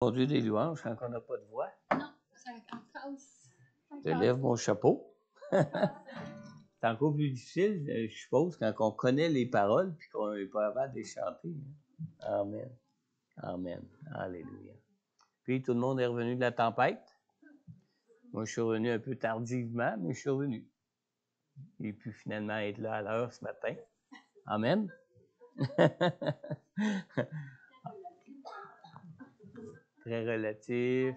Conduire des louanges quand on n'a pas de voix. Non, ça casse. Je lève mon chapeau. C'est encore plus difficile, je suppose, quand on connaît les paroles et qu'on n'est pas capable de les chanter. Amen. Amen. Alléluia. Puis tout le monde est revenu de la tempête. Moi, je suis revenu un peu tardivement, mais je suis revenu. Et puis finalement être là à l'heure ce matin. Amen. Très relatif.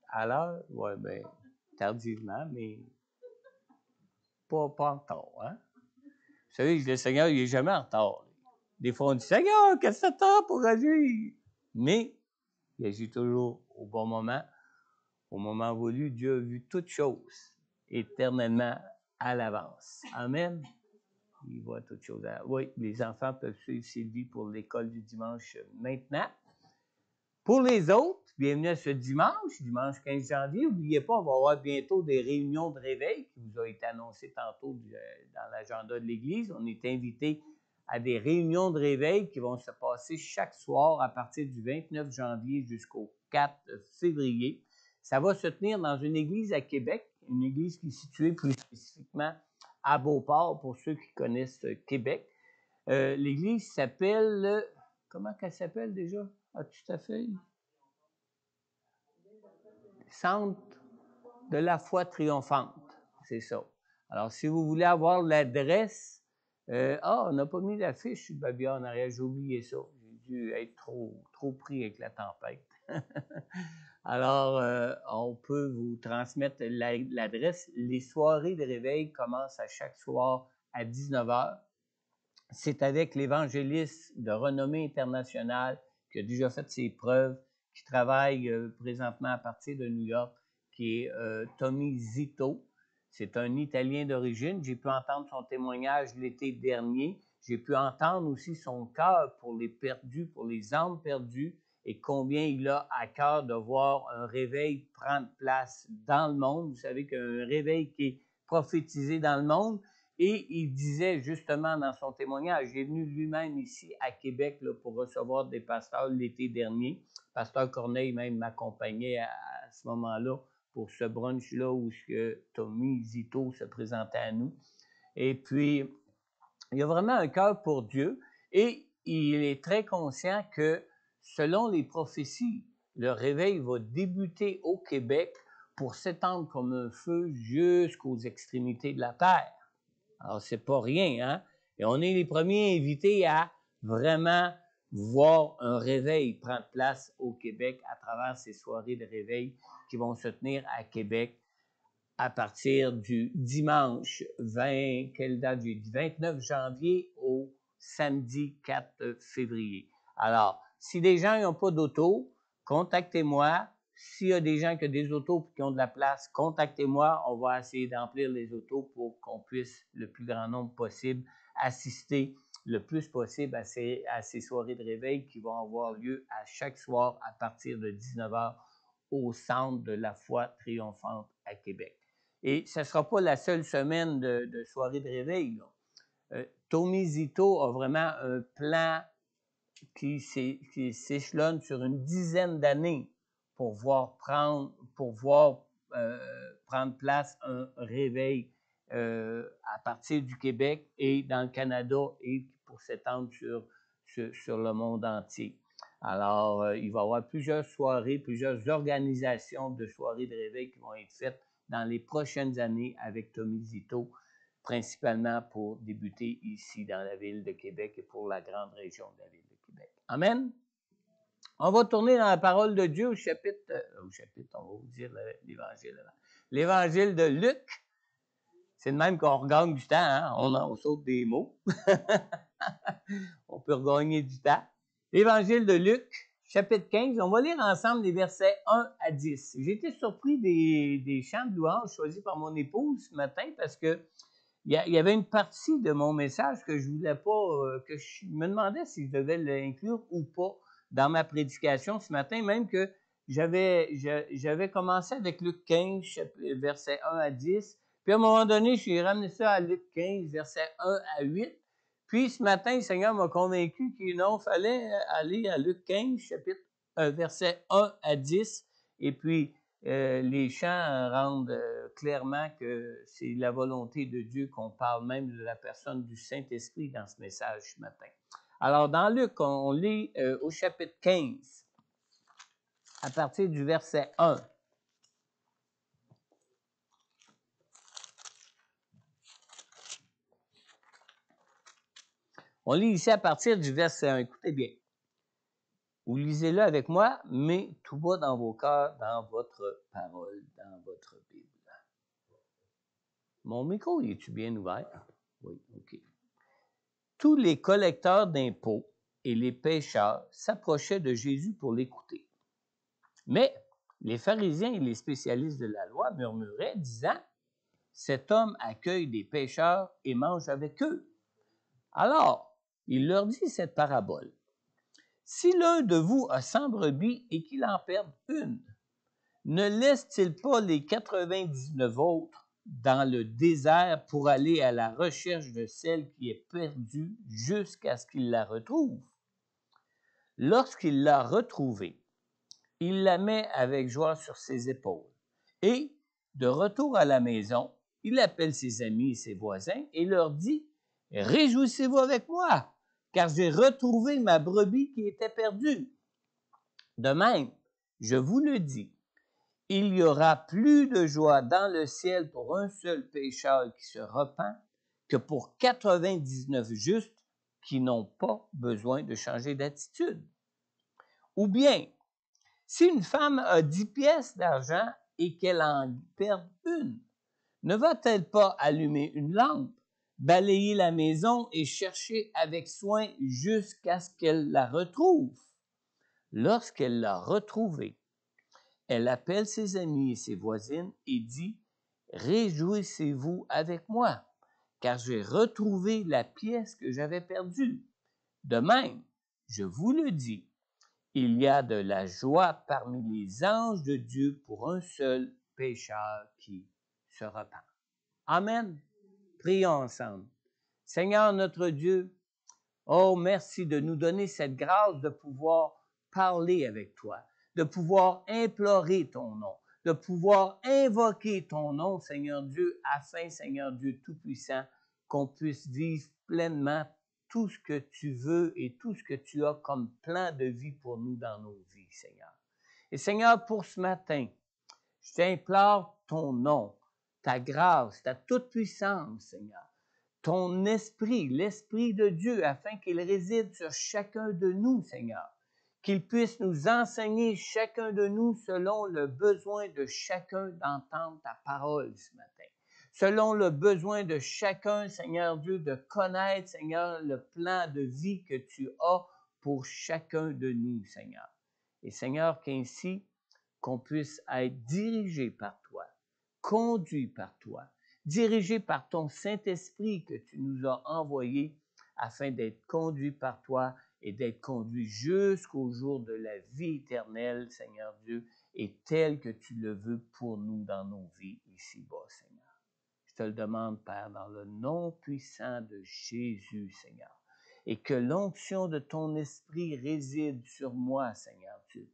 À l'heure, ouais, ben, tardivement, mais pas en retard, hein? Vous savez, le Seigneur, il n'est jamais en retard. Des fois, on dit, Seigneur, qu'est-ce que t'attends pour agir? Mais, il agit toujours au bon moment voulu. Dieu a vu toutes choses éternellement à l'avance. Amen. Il voit toutes choses à l'avance. Oui, les enfants peuvent suivre Sylvie pour l'école du dimanche maintenant. Pour les autres, bienvenue à ce dimanche 15 janvier. N'oubliez pas, on va avoir bientôt des réunions de réveil qui vous ont été annoncées tantôt dans l'agenda de l'Église. On est invité à des réunions de réveil qui vont se passer chaque soir à partir du 29 janvier jusqu'au 4 février. Ça va se tenir dans une église à Québec, une église qui est située plus spécifiquement à Beauport, pour ceux qui connaissent Québec. L'église s'appelle... Comment qu'elle s'appelle déjà? As-tu ta feuille? Centre de la foi triomphante. C'est ça. Alors, si vous voulez avoir l'adresse... on n'a pas mis l'affiche sur Babia en arrière. J'ai oublié ça. J'ai dû être trop pris avec la tempête. Alors, on peut vous transmettre l'adresse. Les soirées de réveil commencent à chaque soir à 19h. C'est avec l'évangéliste de renommée internationale qui a déjà fait ses preuves, qui travaille présentement à partir de New York, qui est Tommy Zito. C'est un Italien d'origine. J'ai pu entendre son témoignage l'été dernier. J'ai pu entendre aussi son cœur pour les perdus, pour les âmes perdues, et combien il a à cœur de voir un réveil prendre place dans le monde. Vous savez qu'un réveil qui est prophétisé dans le monde. Et il disait justement dans son témoignage, il est venu lui-même ici à Québec là, pour recevoir des pasteurs l'été dernier. Pasteur Corneille même m'accompagnait à ce moment-là pour ce brunch-là où Tommy Zito se présentait à nous. Et puis, il a vraiment un cœur pour Dieu et il est très conscient que selon les prophéties, le réveil va débuter au Québec pour s'étendre comme un feu jusqu'aux extrémités de la terre. Alors, c'est pas rien, hein? Et on est les premiers invités à vraiment voir un réveil prendre place au Québec à travers ces soirées de réveil qui vont se tenir à Québec à partir du dimanche 29 janvier au samedi 4 février. Alors, si des gens n'ont pas d'auto, contactez-moi. S'il y a des gens qui ont des autos et qui ont de la place, contactez-moi. On va essayer d'emplir les autos pour qu'on puisse, le plus grand nombre possible, assister le plus possible à ces soirées de réveil qui vont avoir lieu à chaque soir à partir de 19h au Centre de la foi triomphante à Québec. Et ce ne sera pas la seule semaine de soirée de réveil. Tommy Zito a vraiment un plan qui s'échelonne sur une dizaine d'années pour voir prendre place un réveil à partir du Québec et dans le Canada et pour s'étendre sur le monde entier. Alors, il va y avoir plusieurs soirées, plusieurs organisations de soirées de réveil qui vont être faites dans les prochaines années avec Tommy Zito, principalement pour débuter ici dans la ville de Québec et pour la grande région de la ville de Québec. Amen. On va tourner dans la parole de Dieu au chapitre, on va vous dire l'évangile. L'évangile de Luc. C'est de même qu'on regagne du temps, hein? On saute des mots. On peut regagner du temps. L'évangile de Luc, chapitre 15, on va lire ensemble les versets 1 à 10. J'ai été surpris des chants de louange choisis par mon épouse ce matin parce que il y avait une partie de mon message que je voulais pas, que je me demandais si je devais l'inclure ou pas dans ma prédication ce matin, même que j'avais commencé avec Luc 15, versets 1 à 10, puis à un moment donné, je suis ramené ça à Luc 15, versets 1 à 8, puis ce matin, le Seigneur m'a convaincu qu'il non, fallait aller à Luc 15, chapitre versets 1 à 10, et puis les chants rendent clairement que c'est la volonté de Dieu qu'on parle même de la personne du Saint-Esprit dans ce message ce matin. Alors, dans Luc, on lit au chapitre 15, à partir du verset 1. On lit ici à partir du verset 1. Écoutez bien. Vous lisez-le avec moi, mais tout bas dans vos cœurs, dans votre parole, dans votre Bible. Mon micro, est-tu bien ouvert? Oui, OK. Tous les collecteurs d'impôts et les pécheurs s'approchaient de Jésus pour l'écouter. Mais les pharisiens et les spécialistes de la loi murmuraient, disant, « Cet homme accueille des pécheurs et mange avec eux. » Alors, il leur dit cette parabole. « Si l'un de vous a 100 brebis et qu'il en perde une, ne laisse-t-il pas les 99 autres dans le désert pour aller à la recherche de celle qui est perdue jusqu'à ce qu'il la retrouve? Lorsqu'il l'a retrouvée, il la met avec joie sur ses épaules. Et, de retour à la maison, il appelle ses amis et ses voisins et leur dit, « Réjouissez-vous avec moi, car j'ai retrouvé ma brebis qui était perdue. » De même, je vous le dis, il y aura plus de joie dans le ciel pour un seul pécheur qui se repent que pour 99 justes qui n'ont pas besoin de changer d'attitude. Ou bien, si une femme a 10 pièces d'argent et qu'elle en perd une, ne va-t-elle pas allumer une lampe, balayer la maison et chercher avec soin jusqu'à ce qu'elle la retrouve? Lorsqu'elle l'a retrouvée, elle appelle ses amis et ses voisines et dit, « Réjouissez-vous avec moi, car j'ai retrouvé la pièce que j'avais perdue. » De même, je vous le dis, il y a de la joie parmi les anges de Dieu pour un seul pécheur qui se repent. Amen. Prions ensemble. Seigneur notre Dieu, oh merci de nous donner cette grâce de pouvoir parler avec toi, de pouvoir implorer ton nom, de pouvoir invoquer ton nom, Seigneur Dieu, afin, Seigneur Dieu Tout-Puissant, qu'on puisse vivre pleinement tout ce que tu veux et tout ce que tu as comme plan de vie pour nous dans nos vies, Seigneur. Et Seigneur, pour ce matin, je t'implore ton nom, ta grâce, ta toute-puissance, Seigneur, ton esprit, l'Esprit de Dieu, afin qu'il réside sur chacun de nous, Seigneur, qu'il puisse nous enseigner chacun de nous selon le besoin de chacun d'entendre ta parole ce matin. Selon le besoin de chacun, Seigneur Dieu, de connaître, Seigneur, le plan de vie que tu as pour chacun de nous, Seigneur. Et Seigneur, qu'ainsi, qu'on puisse être dirigé par toi, conduit par toi, dirigé par ton Saint-Esprit que tu nous as envoyé afin d'être conduit par toi et d'être conduit jusqu'au jour de la vie éternelle, Seigneur Dieu, et tel que tu le veux pour nous dans nos vies ici-bas, Seigneur. Je te le demande, Père, dans le nom puissant de Jésus, Seigneur, et que l'onction de ton esprit réside sur moi, Seigneur Dieu,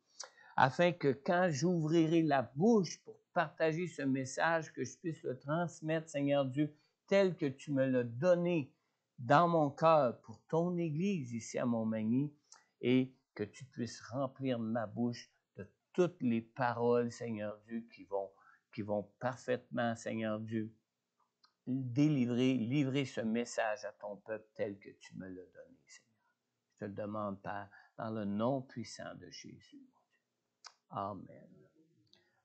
afin que quand j'ouvrirai la bouche pour partager ce message, que je puisse le transmettre, Seigneur Dieu, tel que tu me l'as donné dans mon cœur pour ton Église ici à Montmagny, et que tu puisses remplir ma bouche de toutes les paroles, Seigneur Dieu, qui vont parfaitement, Seigneur Dieu, livrer ce message à ton peuple tel que tu me l'as donné, Seigneur. Je te le demande, Père, dans le nom puissant de Jésus. Amen.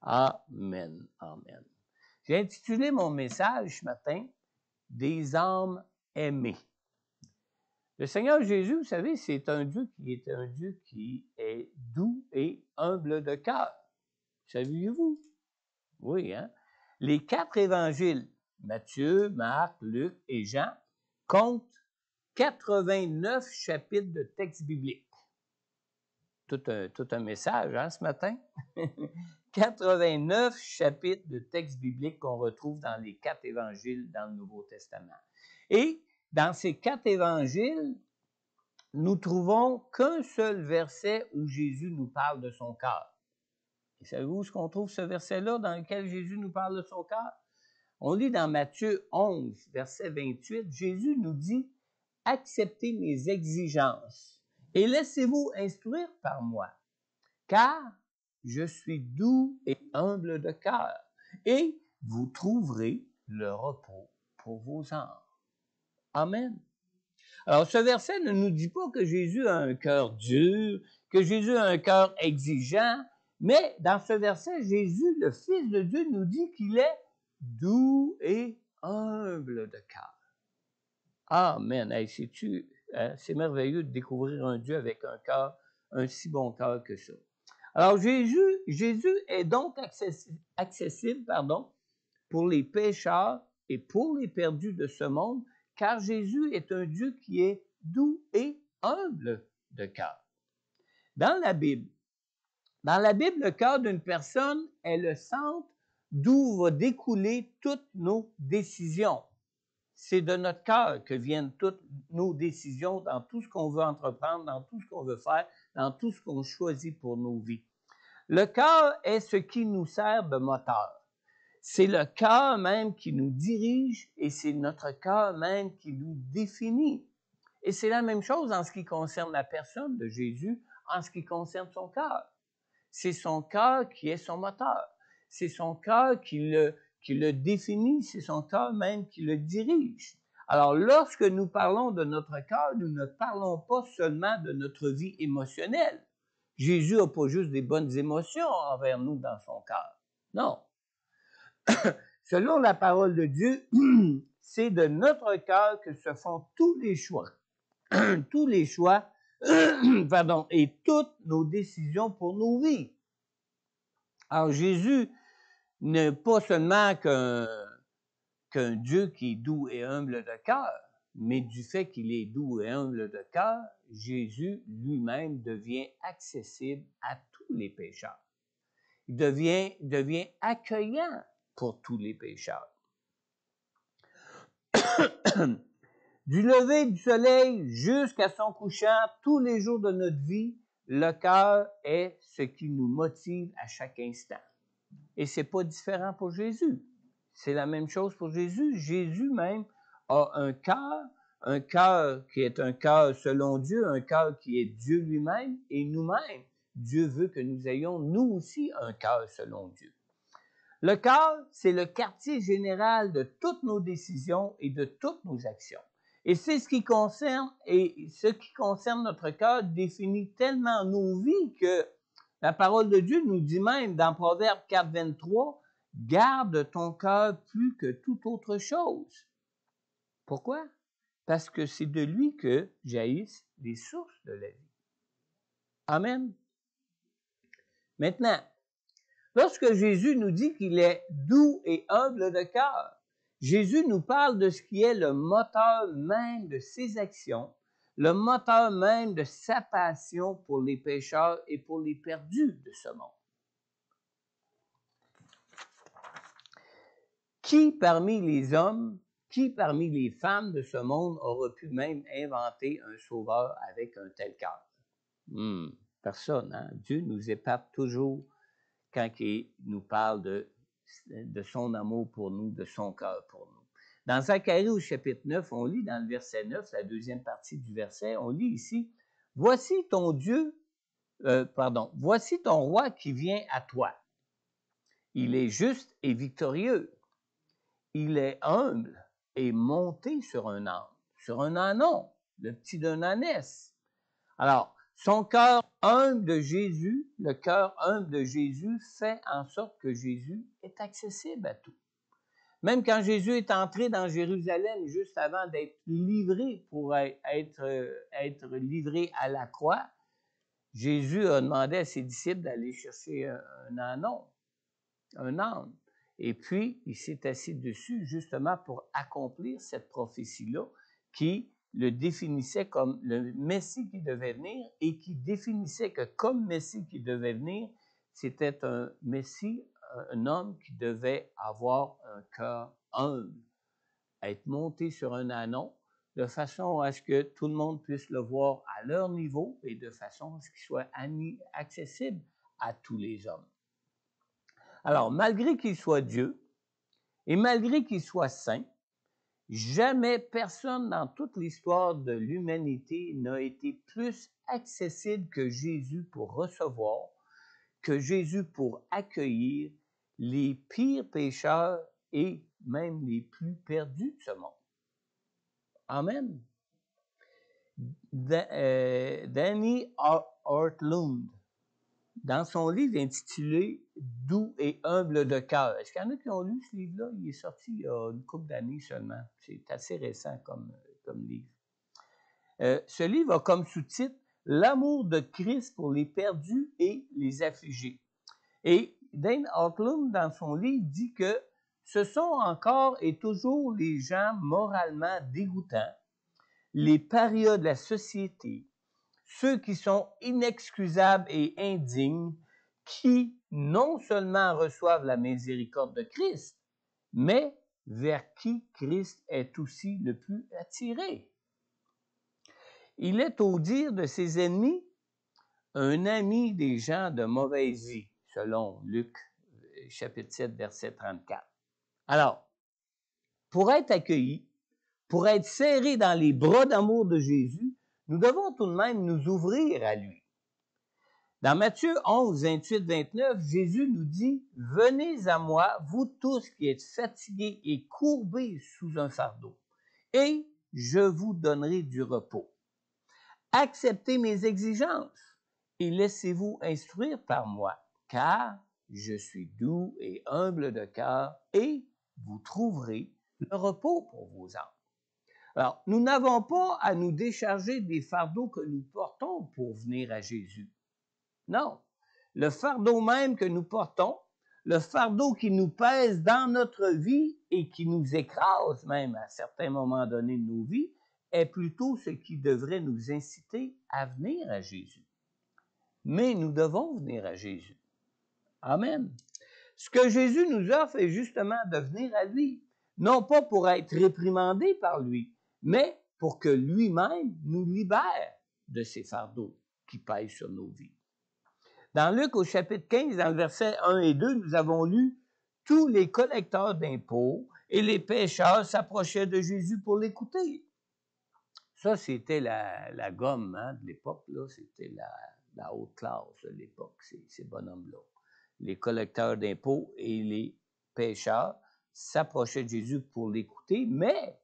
Amen. Amen. J'ai intitulé mon message ce matin « Des âmes aimées ». Le Seigneur Jésus, vous savez, c'est un Dieu qui est doux et humble de cœur. Saviez-vous? Oui, hein? Les 4 évangiles, Matthieu, Marc, Luc et Jean, comptent 89 chapitres de textes bibliques. Tout un message, hein, ce matin? 89 chapitres de textes bibliques qu'on retrouve dans les 4 évangiles dans le Nouveau Testament. Et dans ces 4 évangiles, nous trouvons qu'un seul verset où Jésus nous parle de son cœur. Et savez-vous ce qu'on trouve ce verset-là dans lequel Jésus nous parle de son cœur? On lit dans Matthieu 11, verset 28, Jésus nous dit « Acceptez mes exigences et laissez-vous instruire par moi, car je suis doux et humble de cœur, et vous trouverez le repos pour vos âmes. » Amen. Alors, ce verset ne nous dit pas que Jésus a un cœur dur, que Jésus a un cœur exigeant, mais dans ce verset, Jésus, le Fils de Dieu, nous dit qu'il est doux et humble de cœur. Amen. Hey, c'est merveilleux de découvrir un Dieu avec un cœur, un si bon cœur que ça. Alors, Jésus est donc accessible, pour les pécheurs et pour les perdus de ce monde, car Jésus est un Dieu qui est doux et humble de cœur. Dans la Bible, le cœur d'une personne est le centre d'où va découler toutes nos décisions. C'est de notre cœur que viennent toutes nos décisions dans tout ce qu'on veut entreprendre, dans tout ce qu'on veut faire, dans tout ce qu'on choisit pour nos vies. Le cœur est ce qui nous sert de moteur. C'est le cœur même qui nous dirige et c'est notre cœur même qui nous définit. Et c'est la même chose en ce qui concerne la personne de Jésus, en ce qui concerne son cœur. C'est son cœur qui est son moteur. C'est son cœur qui le définit, c'est son cœur même qui le dirige. Alors, lorsque nous parlons de notre cœur, nous ne parlons pas seulement de notre vie émotionnelle. Jésus n'a pas juste des bonnes émotions envers nous dans son cœur. Non. Selon la parole de Dieu, c'est de notre cœur que se font tous les choix, et toutes nos décisions pour nos vies. Alors Jésus n'est pas seulement qu'un Dieu qui est doux et humble de cœur, mais du fait qu'il est doux et humble de cœur, Jésus lui-même devient accessible à tous les pécheurs. Il devient accueillant pour tous les pécheurs. Du lever du soleil jusqu'à son couchant, tous les jours de notre vie, le cœur est ce qui nous motive à chaque instant. Et ce n'est pas différent pour Jésus. C'est la même chose pour Jésus. Jésus même a un cœur qui est un cœur selon Dieu, un cœur qui est Dieu lui-même, et nous-mêmes, Dieu veut que nous ayons, nous aussi, un cœur selon Dieu. Le cœur, c'est le quartier général de toutes nos décisions et de toutes nos actions. Et c'est ce qui concerne notre cœur définit tellement nos vies que la parole de Dieu nous dit même dans Proverbe 4, 23, « Garde ton cœur plus que toute autre chose. » Pourquoi? Parce que c'est de lui que jaillissent les sources de la vie. Amen. Maintenant, lorsque Jésus nous dit qu'il est doux et humble de cœur, Jésus nous parle de ce qui est le moteur même de ses actions, le moteur même de sa passion pour les pécheurs et pour les perdus de ce monde. Qui parmi les hommes, qui parmi les femmes de ce monde aura pu même inventer un sauveur avec un tel cœur? Personne, hein? Dieu nous épate toujours quand il nous parle de son amour pour nous, de son cœur pour nous. Dans Zacharie au chapitre 9, on lit dans le verset 9, la deuxième partie du verset, on lit ici, « Voici voici ton roi qui vient à toi. Il est juste et victorieux. Il est humble et monté sur un ânon, le petit d'un ânesse. » Alors, son cœur humble de Jésus, le cœur humble de Jésus fait en sorte que Jésus est accessible à tout. Même quand Jésus est entré dans Jérusalem juste avant d'être livré pour être livré à la croix, Jésus a demandé à ses disciples d'aller chercher un âne. Et puis, il s'est assis dessus justement pour accomplir cette prophétie-là qui le définissait comme le Messie qui devait venir et qui définissait que comme Messie qui devait venir, c'était un Messie, un homme qui devait avoir un cœur humble, être monté sur un ânon, de façon à ce que tout le monde puisse le voir à leur niveau et de façon à ce qu'il soit accessible à tous les hommes. Alors, malgré qu'il soit Dieu et malgré qu'il soit saint, jamais personne dans toute l'histoire de l'humanité n'a été plus accessible que Jésus pour recevoir, que Jésus pour accueillir les pires pécheurs et même les plus perdus de ce monde. Amen. Danny Ortlund, dans son livre intitulé « Doux et humble de cœur », est-ce qu'il y en a qui ont lu ce livre-là? Il est sorti il y a une couple d'années seulement. C'est assez récent comme livre. Ce livre a comme sous-titre « L'amour de Christ pour les perdus et les affligés ». Et Dane Ortlund, dans son livre, dit que ce sont encore et toujours les gens moralement dégoûtants, les parias de la société, ceux qui sont inexcusables et indignes, qui non seulement reçoivent la miséricorde de Christ, mais vers qui Christ est aussi le plus attiré. Il est, au dire de ses ennemis, un ami des gens de mauvaise vie, selon Luc, chapitre 7, verset 34. Alors, pour être accueillis, pour être serrés dans les bras d'amour de Jésus, nous devons tout de même nous ouvrir à lui. Dans Matthieu 11, 28, 29, Jésus nous dit « Venez à moi, vous tous qui êtes fatigués et courbés sous un fardeau, et je vous donnerai du repos. Acceptez mes exigences et laissez-vous instruire par moi, car je suis doux et humble de cœur, et vous trouverez le repos pour vos âmes. » Alors, nous n'avons pas à nous décharger des fardeaux que nous portons pour venir à Jésus. Non, le fardeau même que nous portons, le fardeau qui nous pèse dans notre vie et qui nous écrase même à certains moments donnés de nos vies, est plutôt ce qui devrait nous inciter à venir à Jésus. Mais nous devons venir à Jésus. Amen. Ce que Jésus nous offre est justement de venir à lui, non pas pour être réprimandé par lui, mais pour que lui-même nous libère de ces fardeaux qui pèsent sur nos vies. Dans Luc, au chapitre 15, dans le verset 1 et 2, nous avons lu « Tous les collecteurs d'impôts et les pécheurs s'approchaient de Jésus pour l'écouter. » Ça, c'était la gomme de l'époque, là. C'était la haute classe de l'époque, ces bonhommes-là. Les collecteurs d'impôts et les pécheurs s'approchaient de Jésus pour l'écouter, mais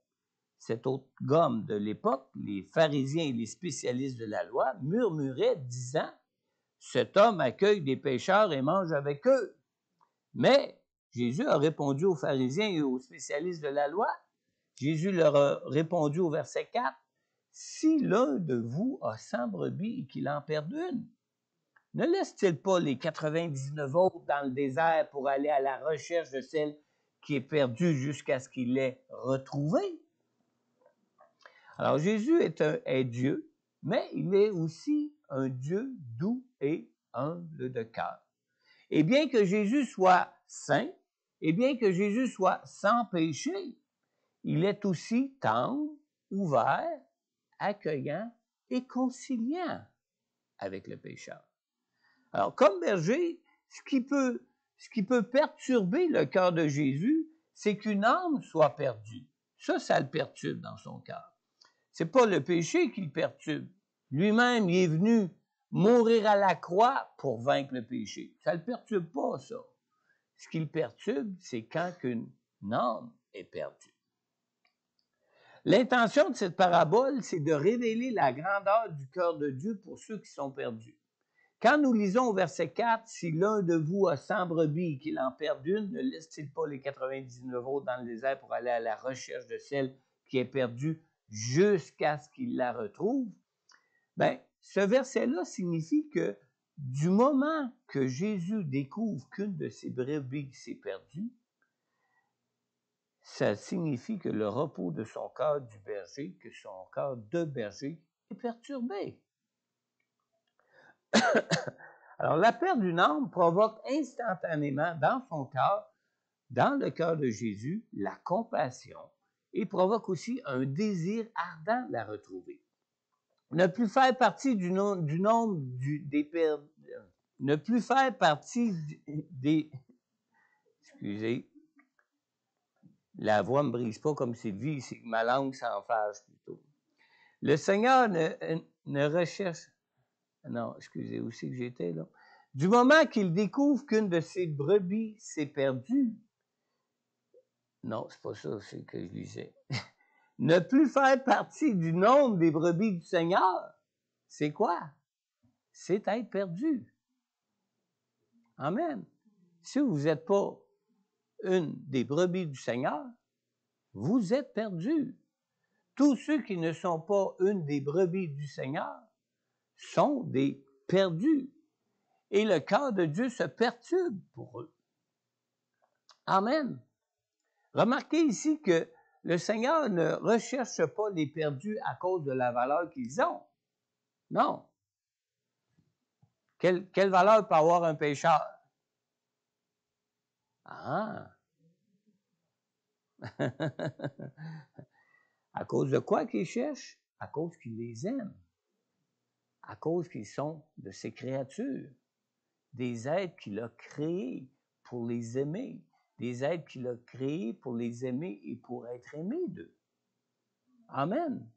cette autre gomme de l'époque, les pharisiens et les spécialistes de la loi, murmuraient, disant « Cet homme accueille des pécheurs et mange avec eux. » Mais Jésus a répondu aux pharisiens et aux spécialistes de la loi. Jésus leur a répondu au verset 4, « Si l'un de vous a 100 brebis et qu'il en perd une, ne laisse-t-il pas les 99 autres dans le désert pour aller à la recherche de celle qui est perdue jusqu'à ce qu'il l'ait retrouvée? » Alors Jésus est Dieu, mais il est aussi un Dieu doux et humble de cœur. Et bien que Jésus soit saint, et bien que Jésus soit sans péché, il est aussi tendre, ouvert, accueillant et conciliant avec le pécheur. Alors, comme berger, ce qui peut perturber le cœur de Jésus, c'est qu'une âme soit perdue. Ça le perturbe dans son cœur. C'est pas le péché qui le perturbe. Lui-même, il est venu mourir à la croix pour vaincre le péché. Ça le perturbe pas, ça. Ce qui le perturbe, c'est quand une âme est perdue. L'intention de cette parabole, c'est de révéler la grandeur du cœur de Dieu pour ceux qui sont perdus. Quand nous lisons au verset 4, « Si l'un de vous a 100 brebis et qu'il en perd une, ne laisse-t-il pas les 99 autres dans le désert pour aller à la recherche de celle qui est perdue jusqu'à ce qu'il la retrouve? » Bien, ce verset-là signifie que du moment que Jésus découvre qu'une de ses brebis s'est perdue, ça signifie que le repos de son cœur du berger, que son cœur de berger est perturbé. Alors, la perte d'une âme provoque instantanément dans son cœur, dans le cœur de Jésus, la compassion et provoque aussi un désir ardent de la retrouver. Ne plus faire partie du nombre des perdus, ne plus faire partie des... Excusez, la voix ne me brise pas comme Sylvie, c'est que ma langue s'enfâche plutôt. Le Seigneur ne recherche... Non, excusez, où c'est que j'étais là? Du moment qu'il découvre qu'une de ses brebis s'est perdue, non, c'est pas ça, c'est que je lisais. Ne plus faire partie du nombre des brebis du Seigneur, c'est quoi? C'est être perdu. Amen. Si vous n'êtes pas une des brebis du Seigneur, vous êtes perdu. Tous ceux qui ne sont pas une des brebis du Seigneur sont des perdus. Et le cœur de Dieu se perturbe pour eux. Amen. Remarquez ici que le Seigneur ne recherche pas les perdus à cause de la valeur qu'ils ont. Non. Quelle valeur peut avoir un pécheur? Ah! À cause de quoi qu'il cherche? À cause qu'il les aime. À cause qu'ils sont de ses créatures. Des êtres qu'il a créés pour les aimer. Des êtres qu'il a créés pour les aimer et pour être aimés d'eux. Amen.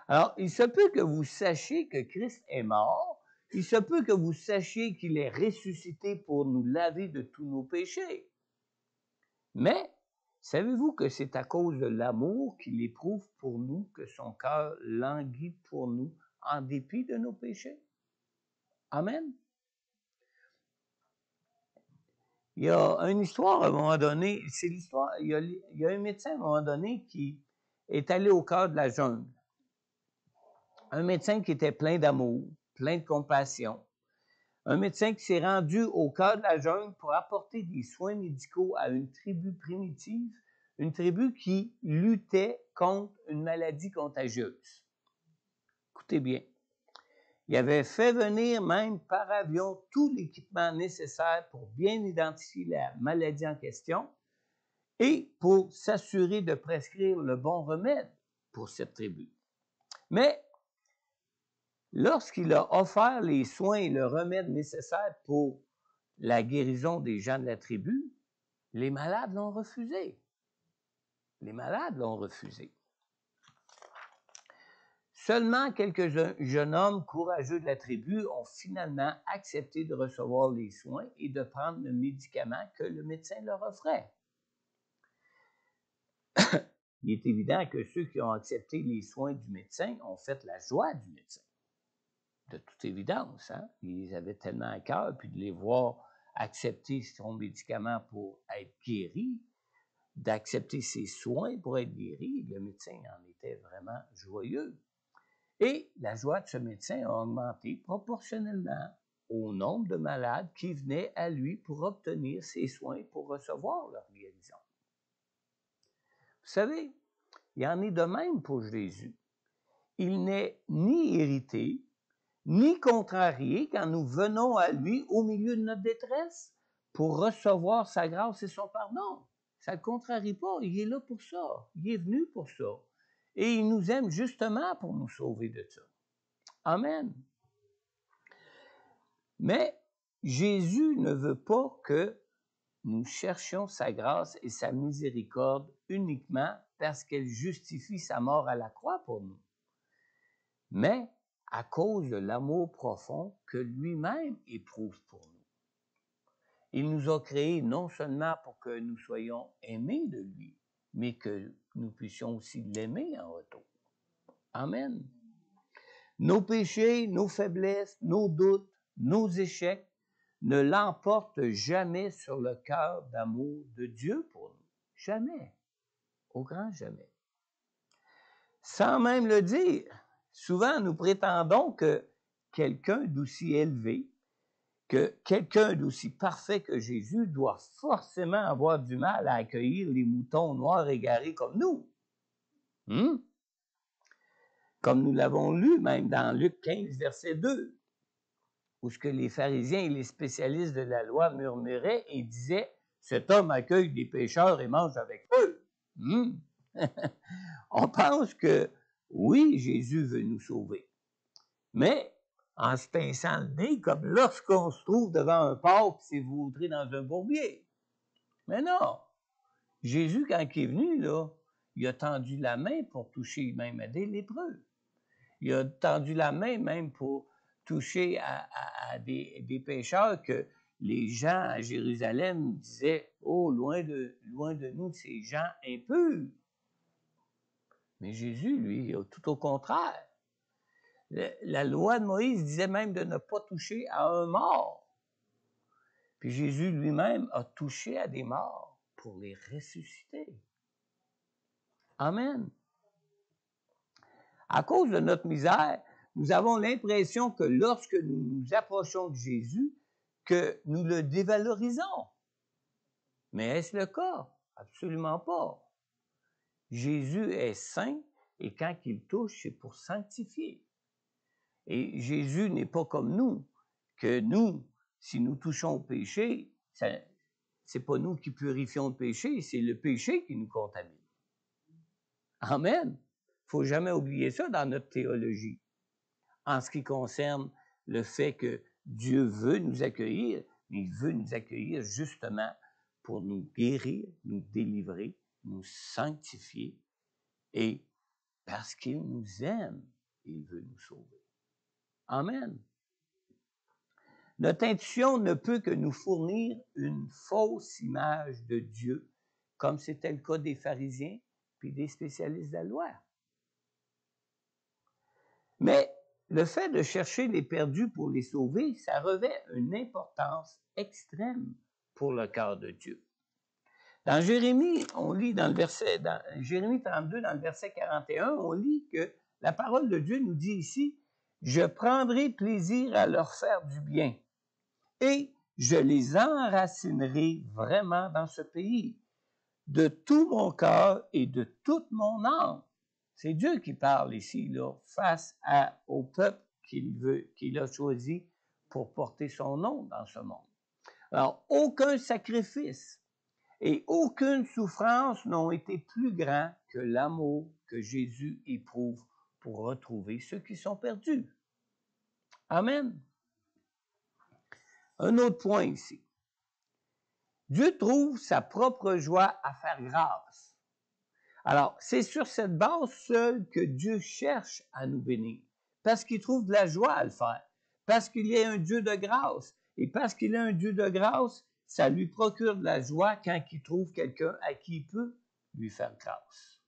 Alors, il se peut que vous sachiez que Christ est mort. Il se peut que vous sachiez qu'il est ressuscité pour nous laver de tous nos péchés. Mais, savez-vous que c'est à cause de l'amour qu'il éprouve pour nous que son cœur languit pour nous en dépit de nos péchés? Amen. Il y a une histoire à un moment donné, c'est l'histoire, il y a un médecin à un moment donné qui est allé au cœur de la jungle. Un médecin qui était plein d'amour, plein de compassion. Un médecin qui s'est rendu au cœur de la jungle pour apporter des soins médicaux à une tribu primitive, une tribu qui luttait contre une maladie contagieuse. Écoutez bien. Il avait fait venir même par avion tout l'équipement nécessaire pour bien identifier la maladie en question et pour s'assurer de prescrire le bon remède pour cette tribu. Mais lorsqu'il a offert les soins et le remède nécessaire pour la guérison des gens de la tribu, les malades l'ont refusé. Les malades l'ont refusé. Seulement quelques jeunes hommes courageux de la tribu ont finalement accepté de recevoir les soins et de prendre le médicament que le médecin leur offrait. Il est évident que ceux qui ont accepté les soins du médecin ont fait la joie du médecin. De toute évidence, hein? Ils avaient tellement à cœur, puis de les voir accepter son médicament pour être guéris, d'accepter ses soins pour être guéris, le médecin en était vraiment joyeux. Et la joie de ce médecin a augmenté proportionnellement au nombre de malades qui venaient à lui pour obtenir ses soins, pour recevoir leur guérison. Vous savez, il en est de même pour Jésus. Il n'est ni irrité, ni contrarié quand nous venons à lui au milieu de notre détresse pour recevoir sa grâce et son pardon. Ça ne le contrarie pas, il est là pour ça, il est venu pour ça. Et il nous aime justement pour nous sauver de ça. Amen. Mais Jésus ne veut pas que nous cherchions sa grâce et sa miséricorde uniquement parce qu'elle justifie sa mort à la croix pour nous, mais à cause de l'amour profond que lui-même éprouve pour nous. Il nous a créés non seulement pour que nous soyons aimés de lui, mais que nous puissions aussi l'aimer en retour. Amen. Nos péchés, nos faiblesses, nos doutes, nos échecs ne l'emportent jamais sur le cœur d'amour de Dieu pour nous. Jamais. Au grand jamais. Sans même le dire, souvent nous prétendons que quelqu'un d'aussi élevé, que quelqu'un d'aussi parfait que Jésus doit forcément avoir du mal à accueillir les moutons noirs égarés comme nous. Comme nous l'avons lu même dans Luc 15, verset 2, où ce que les pharisiens et les spécialistes de la loi murmuraient et disaient « Cet homme accueille des pécheurs et mange avec eux. » On pense que, oui, Jésus veut nous sauver, mais en se pinçant le nez, comme lorsqu'on se trouve devant un porc et c'est vautré dans un bourbier. Mais non! Jésus, quand il est venu, là, il a tendu la main pour toucher même à des lépreux. Il a tendu la main même pour toucher à des pécheurs que les gens à Jérusalem disaient « Oh, loin de nous, ces gens impurs! » Mais Jésus, lui, tout au contraire. La loi de Moïse disait même de ne pas toucher à un mort. Puis Jésus lui-même a touché à des morts pour les ressusciter. Amen. À cause de notre misère, nous avons l'impression que lorsque nous nous approchons de Jésus, que nous le dévalorisons. Mais est-ce le cas? Absolument pas. Jésus est saint et quand il touche, c'est pour sanctifier. Et Jésus n'est pas comme nous, que nous, si nous touchons au péché, c'est pas nous qui purifions le péché, c'est le péché qui nous contamine. Amen. Il ne faut jamais oublier ça dans notre théologie. En ce qui concerne le fait que Dieu veut nous accueillir, mais il veut nous accueillir justement pour nous guérir, nous délivrer, nous sanctifier, et parce qu'il nous aime, il veut nous sauver. Amen. Notre intuition ne peut que nous fournir une fausse image de Dieu, comme c'était le cas des pharisiens puis des spécialistes de la loi. Mais le fait de chercher les perdus pour les sauver, ça revêt une importance extrême pour le cœur de Dieu. Dans Jérémie, on lit dans Jérémie 32, dans le verset 41, on lit que la parole de Dieu nous dit ici « Je prendrai plaisir à leur faire du bien et je les enracinerai vraiment dans ce pays, de tout mon cœur et de toute mon âme. » C'est Dieu qui parle ici, là, face au peuple qu'il a choisi pour porter son nom dans ce monde. Alors, aucun sacrifice et aucune souffrance n'ont été plus grands que l'amour que Jésus éprouve pour retrouver ceux qui sont perdus. Amen. Un autre point ici. Dieu trouve sa propre joie à faire grâce. Alors, c'est sur cette base seule que Dieu cherche à nous bénir, parce qu'il trouve de la joie à le faire, parce qu'il est un Dieu de grâce. Et parce qu'il est un Dieu de grâce, ça lui procure de la joie quand il trouve quelqu'un à qui il peut lui faire grâce.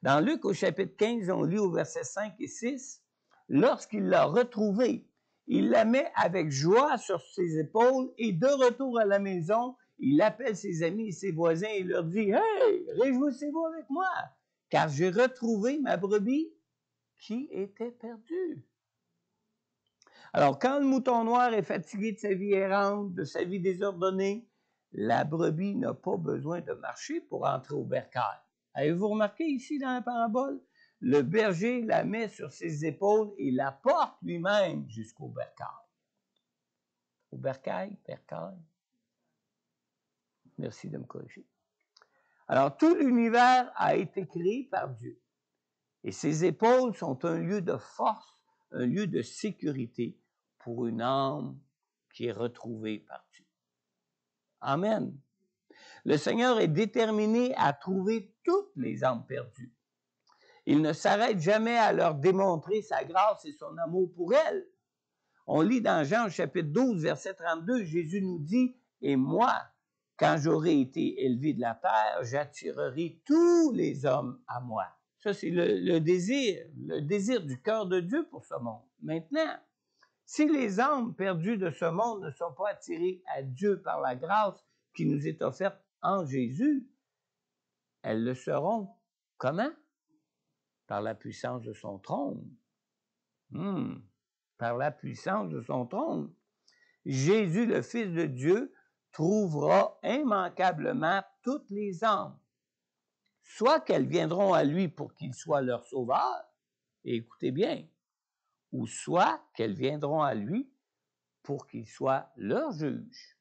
Dans Luc au chapitre 15, on lit au verset 5 et 6, « Lorsqu'il l'a retrouvée, il la met avec joie sur ses épaules et de retour à la maison, il appelle ses amis et ses voisins et leur dit, « Hey, réjouissez-vous avec moi, car j'ai retrouvé ma brebis qui était perdue. » Alors, quand le mouton noir est fatigué de sa vie errante, de sa vie désordonnée, la brebis n'a pas besoin de marcher pour entrer au bercail. Avez-vous remarqué ici dans la parabole? Le berger la met sur ses épaules et la porte lui-même jusqu'au bercail. Au bercail? Merci de me corriger. Alors, tout l'univers a été créé par Dieu. Et ses épaules sont un lieu de force, un lieu de sécurité pour une âme qui est retrouvée par Dieu. Amen. Le Seigneur est déterminé à trouver toutes les âmes perdues. Il ne s'arrête jamais à leur démontrer sa grâce et son amour pour elles. On lit dans Jean chapitre 12, verset 32, Jésus nous dit, « Et moi, quand j'aurai été élevé de la terre, j'attirerai tous les hommes à moi. » Ça, c'est le désir du cœur de Dieu pour ce monde. Maintenant, si les âmes perdues de ce monde ne sont pas attirées à Dieu par la grâce qui nous est offerte en Jésus, elles le seront comment? Par la puissance de son trône. Par la puissance de son trône. Jésus, le Fils de Dieu, trouvera immanquablement toutes les âmes, soit qu'elles viendront à lui pour qu'il soit leur sauveur, et écoutez bien, ou soit qu'elles viendront à lui pour qu'il soit leur juge.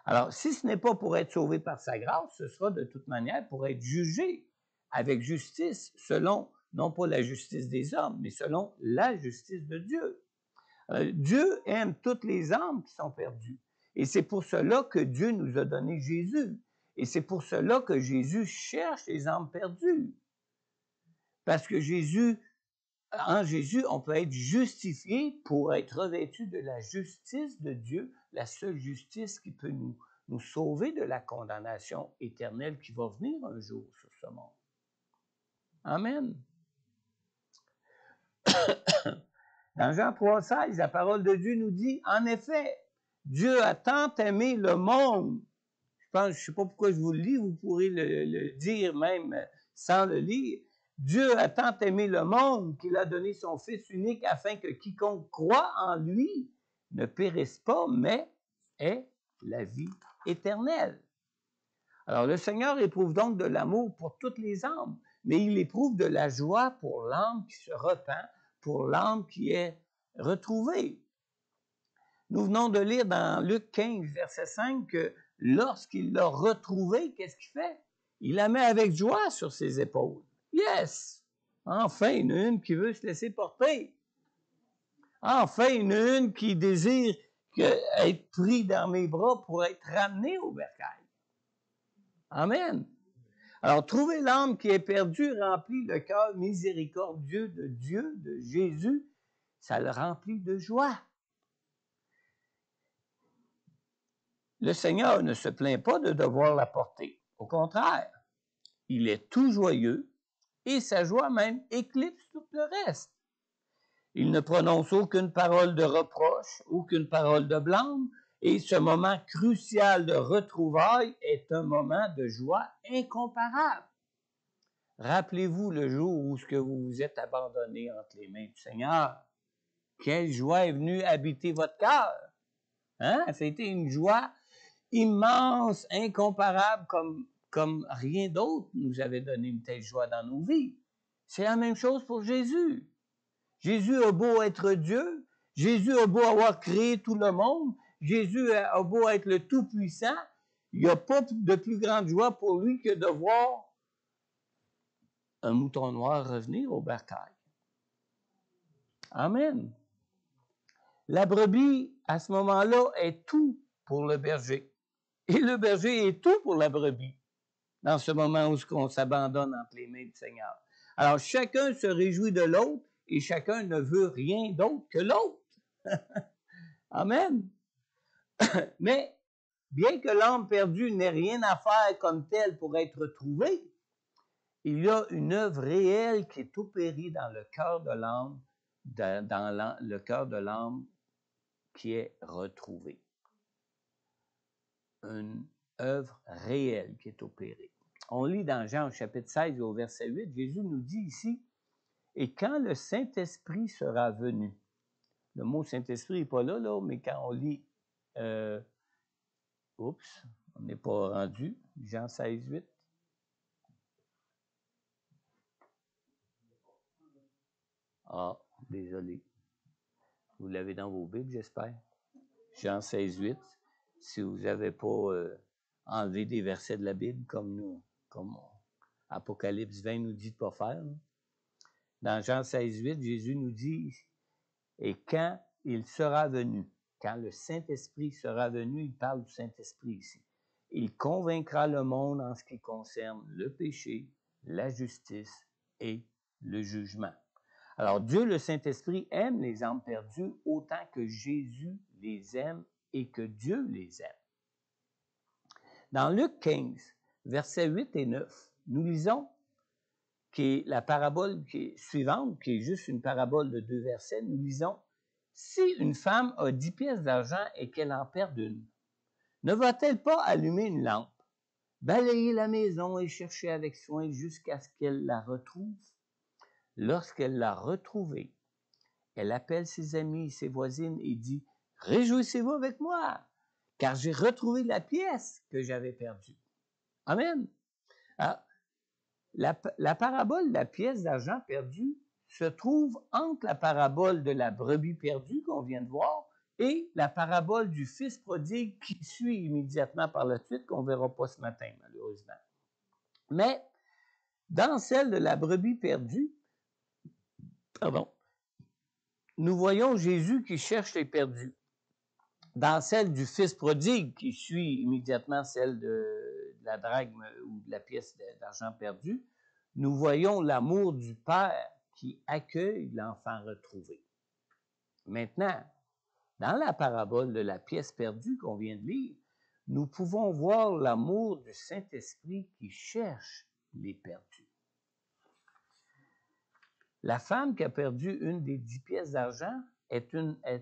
Alors, si ce n'est pas pour être sauvé par sa grâce, ce sera de toute manière pour être jugé avec justice, selon, non pas la justice des hommes, mais selon la justice de Dieu. Dieu aime toutes les âmes qui sont perdues. Et c'est pour cela que Dieu nous a donné Jésus. Et c'est pour cela que Jésus cherche les âmes perdues. Parce que en Jésus, on peut être justifié pour être revêtu de la justice de Dieu, la seule justice qui peut nous sauver de la condamnation éternelle qui va venir un jour sur ce monde. Amen. Dans Jean 3,16, la parole de Dieu nous dit, en effet, Dieu a tant aimé le monde. Je ne sais pas pourquoi je vous le lis, vous pourrez le dire même sans le lire. Dieu a tant aimé le monde qu'il a donné son Fils unique afin que quiconque croit en lui ne périsse pas, mais ait la vie éternelle. Alors le Seigneur éprouve donc de l'amour pour toutes les âmes, mais il éprouve de la joie pour l'âme qui se repent, pour l'âme qui est retrouvée. Nous venons de lire dans Luc 15, verset 5, que lorsqu'il l'a retrouvée, qu'est-ce qu'il fait? Il la met avec joie sur ses épaules. Yes! Enfin, une qui veut se laisser porter. Enfin, une qui désire être pris dans mes bras pour être ramené au bercail. Amen. Alors, trouver l'âme qui est perdue remplit le cœur miséricordieux de Dieu, de Jésus. Ça le remplit de joie. Le Seigneur ne se plaint pas de devoir la porter. Au contraire, il est tout joyeux et sa joie même éclipse tout le reste. Il ne prononce aucune parole de reproche, aucune parole de blâme, et ce moment crucial de retrouvailles est un moment de joie incomparable. Rappelez-vous le jour où vous vous êtes abandonné entre les mains du Seigneur. Quelle joie est venue habiter votre cœur. Hein? C'était une joie immense, incomparable, comme rien d'autre nous avait donné une telle joie dans nos vies. C'est la même chose pour Jésus. Jésus a beau être Dieu, Jésus a beau avoir créé tout le monde, Jésus a beau être le Tout-Puissant, il n'y a pas de plus grande joie pour lui que de voir un mouton noir revenir au bercail. Amen. La brebis, à ce moment-là, est tout pour le berger. Et le berger est tout pour la brebis, dans ce moment où on s'abandonne entre les mains du Seigneur. Alors, chacun se réjouit de l'autre et chacun ne veut rien d'autre que l'autre. Amen. Mais, bien que l'âme perdue n'ait rien à faire comme telle pour être trouvée, il y a une œuvre réelle qui est opérée dans le cœur de l'âme, dans le cœur de l'âme qui est retrouvée. Une œuvre réelle qui est opérée. On lit dans Jean au chapitre 16 au verset 8, Jésus nous dit ici, « Et quand le Saint-Esprit sera venu », le mot Saint-Esprit n'est pas là, mais quand on lit, on n'est pas rendu, Jean 16, 8. Ah, désolé. Vous l'avez dans vos Bibles, j'espère. Jean 16, 8. Si vous n'avez pas enlevé des versets de la Bible comme Apocalypse 20 nous dit de ne pas faire. Dans Jean 16, 8, Jésus nous dit, « Et quand il sera venu, quand le Saint-Esprit sera venu, il parle du Saint-Esprit ici, il convaincra le monde en ce qui concerne le péché, la justice et le jugement. » Alors, Dieu, le Saint-Esprit, aime les âmes perdues autant que Jésus les aime et que Dieu les aime. Dans Luc 15, versets 8 et 9, nous lisons qui est la parabole qui est suivante, qui est juste une parabole de 2 versets, nous lisons « Si une femme a 10 pièces d'argent et qu'elle en perd une, ne va-t-elle pas allumer une lampe, balayer la maison et chercher avec soin jusqu'à ce qu'elle la retrouve? Lorsqu'elle l'a retrouvée, elle appelle ses amis et ses voisines et dit « Réjouissez-vous avec moi, car j'ai retrouvé la pièce que j'avais perdue. » Amen. Alors, la parabole de la pièce d'argent perdue se trouve entre la parabole de la brebis perdue qu'on vient de voir et la parabole du fils prodigue qui suit immédiatement par la suite, qu'on ne verra pas ce matin, malheureusement. Mais dans celle de la brebis perdue, nous voyons Jésus qui cherche les perdus. Dans celle du fils prodigue, qui suit immédiatement celle de la drachme ou de la pièce d'argent perdue, nous voyons l'amour du Père qui accueille l'enfant retrouvé. Maintenant, dans la parabole de la pièce perdue qu'on vient de lire, nous pouvons voir l'amour du Saint-Esprit qui cherche les perdus. La femme qui a perdu une des 10 pièces d'argent est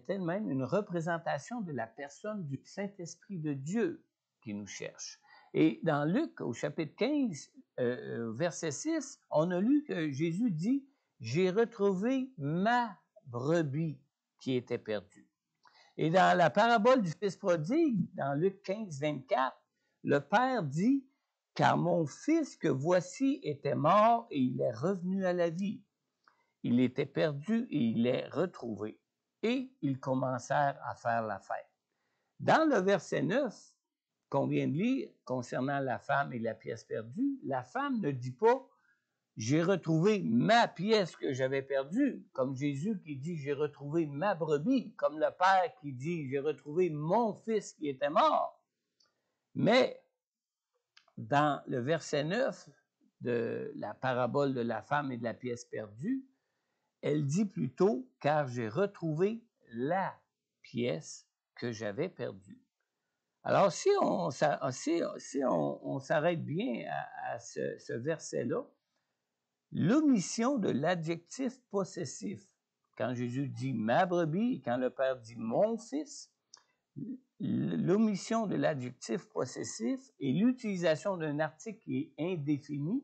elle-même une représentation de la personne du Saint-Esprit de Dieu qui nous cherche. Et dans Luc, au chapitre 15, verset 6, on a lu que Jésus dit « J'ai retrouvé ma brebis qui était perdue ». Et dans la parabole du fils prodigue, dans Luc 15, 24, le Père dit « Car mon fils que voici était mort et il est revenu à la vie. Il était perdu et il est retrouvé. » Et ils commencèrent à faire la fête. Dans le verset 9 qu'on vient de lire concernant la femme et la pièce perdue, la femme ne dit pas « J'ai retrouvé ma pièce que j'avais perdue », comme Jésus qui dit « J'ai retrouvé ma brebis », comme le Père qui dit « J'ai retrouvé mon fils qui était mort ». Mais dans le verset 9 de la parabole de la femme et de la pièce perdue, elle dit plutôt « car j'ai retrouvé la pièce que j'avais perdue ». Alors, si on s'arrête bien à ce verset-là, l'omission de l'adjectif possessif, quand Jésus dit « ma brebis » et quand le Père dit « mon fils », l'omission de l'adjectif possessif et l'utilisation d'un article qui est indéfini,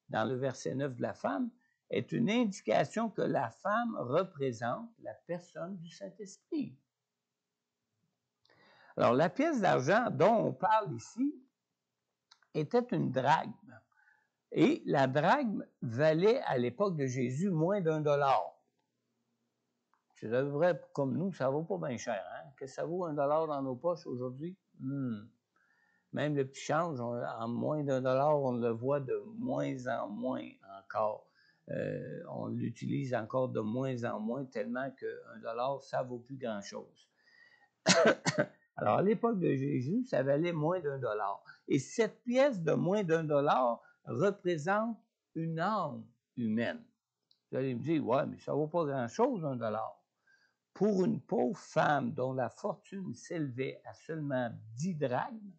dans le verset 9 de la femme, est une indication que la femme représente la personne du Saint-Esprit. Alors, la pièce d'argent dont on parle ici était une drachme. Et la drachme valait à l'époque de Jésus moins d'$1. C'est à peu près comme nous, ça ne vaut pas bien cher. Hein? Qu'est-ce que ça vaut $1 dans nos poches aujourd'hui? Même le petit change, en moins d'$, on le voit de moins en moins encore. On l'utilise encore de moins en moins, tellement $1, ça ne vaut plus grand-chose. Alors, à l'époque de Jésus, ça valait moins d'$. Et cette pièce de moins d'$, représente une âme humaine. Vous allez me dire, ouais, mais ça ne vaut pas grand-chose, $1. Pour une pauvre femme dont la fortune s'élevait à seulement 10 drachmes,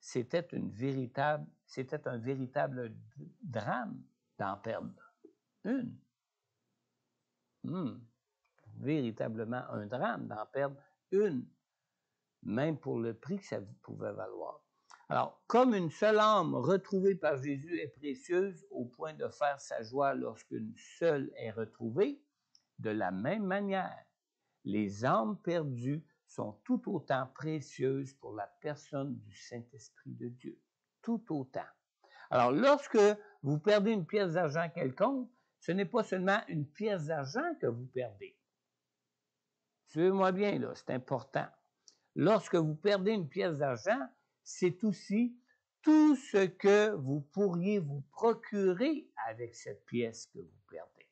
c'était un véritable drame d'en perdre une. Véritablement un drame d'en perdre une, même pour le prix que ça pouvait valoir. Alors, comme une seule âme retrouvée par Jésus est précieuse au point de faire sa joie lorsqu'une seule est retrouvée, de la même manière, les âmes perdues sont tout autant précieuses pour la personne du Saint-Esprit de Dieu. Tout autant. Alors, lorsque vous perdez une pièce d'argent quelconque, ce n'est pas seulement une pièce d'argent que vous perdez. Suivez-moi bien, là, c'est important. Lorsque vous perdez une pièce d'argent, c'est aussi tout ce que vous pourriez vous procurer avec cette pièce que vous perdez.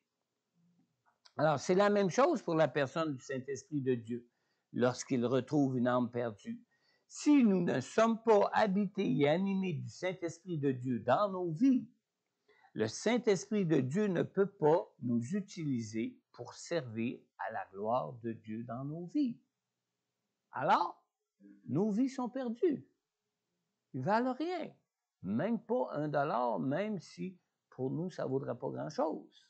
Alors, c'est la même chose pour la personne du Saint-Esprit de Dieu, lorsqu'il retrouve une âme perdue. Si nous ne sommes pas habités et animés du Saint-Esprit de Dieu dans nos vies, le Saint-Esprit de Dieu ne peut pas nous utiliser pour servir à la gloire de Dieu dans nos vies. Alors, nos vies sont perdues. Ils ne valent rien. Même pas $1, même si pour nous, ça ne vaudrait pas grand-chose.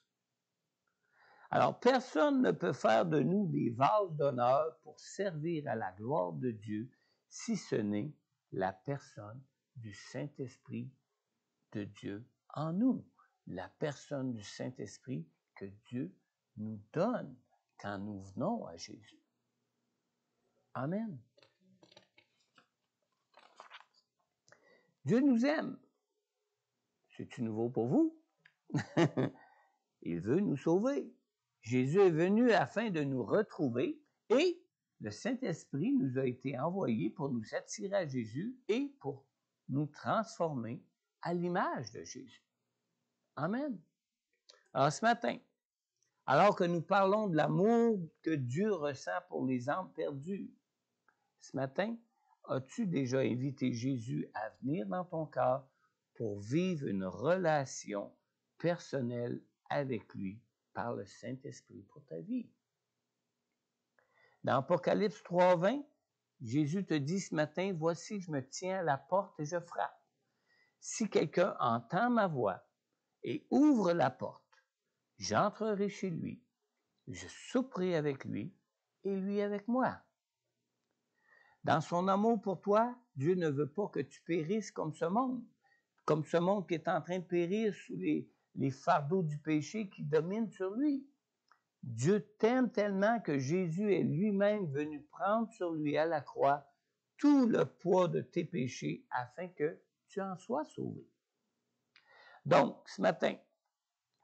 Alors, personne ne peut faire de nous des vases d'honneur pour servir à la gloire de Dieu si ce n'est la personne du Saint-Esprit de Dieu en nous. La personne du Saint-Esprit que Dieu nous donne quand nous venons à Jésus. Amen. Dieu nous aime. C'est-tu nouveau pour vous? Il veut nous sauver. Jésus est venu afin de nous retrouver et le Saint-Esprit nous a été envoyé pour nous attirer à Jésus et pour nous transformer à l'image de Jésus. Amen. Alors ce matin, alors que nous parlons de l'amour que Dieu ressent pour les âmes perdues, ce matin, as-tu déjà invité Jésus à venir dans ton cœur pour vivre une relation personnelle avec lui par le Saint-Esprit pour ta vie? Dans Apocalypse 3:20, Jésus te dit ce matin, « Voici, je me tiens à la porte et je frappe. Si quelqu'un entend ma voix et ouvre la porte, j'entrerai chez lui, je souperai avec lui et lui avec moi. » Dans son amour pour toi, Dieu ne veut pas que tu périsses comme ce monde qui est en train de périr sous les fardeaux du péché qui dominent sur lui. Dieu t'aime tellement que Jésus est lui-même venu prendre sur lui à la croix tout le poids de tes péchés afin que tu en sois sauvé. Donc, ce matin,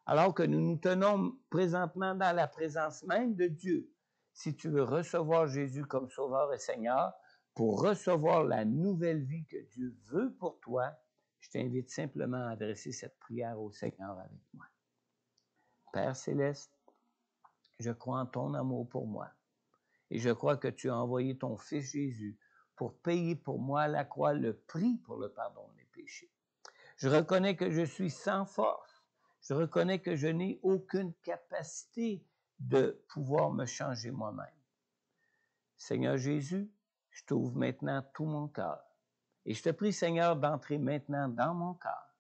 alors que nous nous tenons présentement dans la présence même de Dieu, si tu veux recevoir Jésus comme Sauveur et Seigneur, pour recevoir la nouvelle vie que Dieu veut pour toi, je t'invite simplement à adresser cette prière au Seigneur avec moi. Père Céleste, je crois en ton amour pour moi et je crois que tu as envoyé ton Fils Jésus pour payer pour moi à la croix le prix pour le pardon de mes péchés. Je reconnais que je suis sans force. Je reconnais que je n'ai aucune capacité de pouvoir me changer moi-même. Seigneur Jésus, je t'ouvre maintenant tout mon cœur. Et je te prie, Seigneur, d'entrer maintenant dans mon cœur.